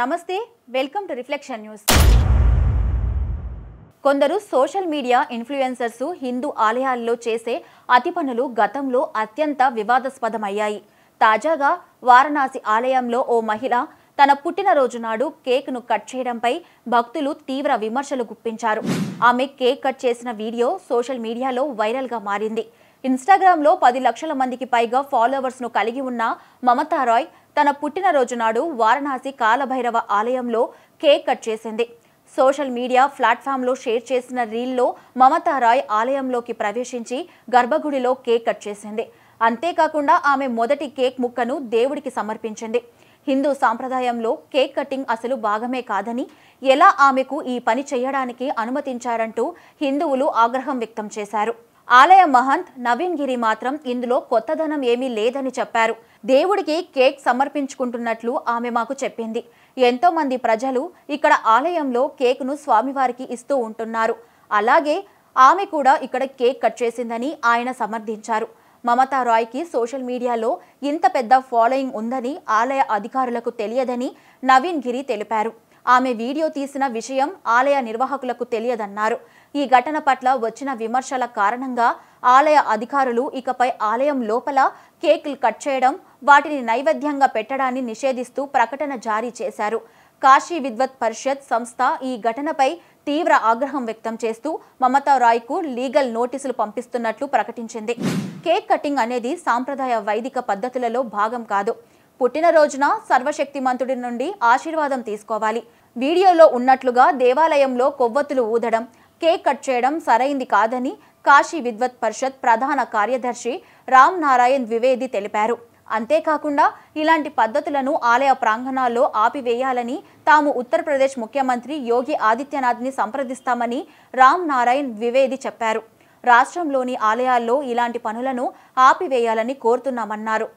నమస్తే welcome to reflection news. కొందరు social media influencers Hindu ఆలయాల్లో చేసే అతి పనులు గతంలో అత్యంత వివాదాస్పదమయ్యాయి. తాజాగా వారణాసి ఆలయంలో ఓ మహిళ తన పుట్టినరోజు నాడు కేక్ను కట్ చేయడంపై భక్తులు తీవ్ర విమర్శలు గుప్పించారు. ఆమె కేక్ కట్ చేసిన వీడియో సోషల్ మీడియాలో వైరల్గా మారింది. ఇన్స్టాగ్రామ్లో 10 లక్షల మందికి పైగా ఫాలోవర్స్ను కలిగి ఉన్న మమతా రాయ్ తన పుట్టినరోజు నాడు వారణాసి కాలభైరవ ఆలయంలో కేక్ కట్ చేసింది. సోషల్ మీడియా ప్లాట్ఫామ్లో షేర్ చేసిన రీల్లో మమతా రాయ్ ఆలయంలోకి ప్రవేశించి గర్భగుడిలో కేక్ కట్ చేసింది. అంతేకాకుండా ఆమె మొదటి కేక్ ముక్కను దేవుడికి సమర్పించింది. హిందూ సాంప్రదాయంలో కేక్ కటింగ్ అసలు భాగమే కాదని, ఎలా ఆమెకు ఈ పని చేయడానికి అనుమతించారంటూ హిందువులు ఆగ్రహం వ్యక్తం చేశారు. ఆలయ మహంత్ నవీన్ గిరి మాత్రం ఇందులో కొత్తదనం ఏమీ లేదని చెప్పారు. దేవుడికి కేక్ సమర్పించుకుంటున్నట్లు ఆమె మాకు చెప్పింది. ఎంతో మంది ప్రజలు ఇక్కడ ఆలయంలో కేక్ను స్వామివారికి ఇస్తూ ఉంటున్నారు. అలాగే ఆమె కూడా ఇక్కడ కేక్ కట్ చేసిందని ఆయన సమర్థించారు. మమతా రాయ్కి సోషల్ మీడియాలో ఇంత పెద్ద ఫాలోయింగ్ ఉందని ఆలయ అధికారులకు తెలియదని నవీన్ గిరి తెలిపారు. ఆమె వీడియో తీసిన విషయం ఆలయ నిర్వాహకులకు తెలియదన్నారు. ఈ ఘటన పట్ల వచ్చిన విమర్శల కారణంగా ఆలయ అధికారులు ఇకపై ఆలయం లోపల కేకులు కట్ చేయడం, వాటిని నైవేద్యంగా పెట్టడాన్ని నిషేధిస్తూ ప్రకటన జారీ చేశారు. కాశీ విద్వత్ పరిషత్ సంస్థ ఈ ఘటనపై తీవ్ర ఆగ్రహం వ్యక్తం చేస్తూ మమతా రాయ్కు లీగల్ నోటీసులు పంపిస్తున్నట్లు ప్రకటించింది. కేక్ కటింగ్ అనేది సాంప్రదాయ వైదిక పద్ధతులలో భాగం కాదు. పుట్టినరోజున సర్వశక్తిమంతుడి నుండి ఆశీర్వాదం తీసుకోవాలి. వీడియోలో ఉన్నట్లుగా దేవాలయంలో కొవ్వొత్తులు ఊదడం, కేక్ కట్ చేయడం సరైంది కాదని కాశీ విద్వత్ పరిషత్ ప్రధాన కార్యదర్శి రామ్ నారాయణ్ ద్వివేది తెలిపారు. అంతేకాకుండా ఇలాంటి పద్ధతులను ఆలయ ప్రాంగణాల్లో ఆపివేయాలని తాము ఉత్తరప్రదేశ్ ముఖ్యమంత్రి యోగి ఆదిత్యనాథ్ని సంప్రదిస్తామని రామ్ నారాయణ్ ద్వివేది చెప్పారు. రాష్ట్రంలోని ఆలయాల్లో ఇలాంటి పనులను ఆపివేయాలని కోరుతున్నామన్నారు.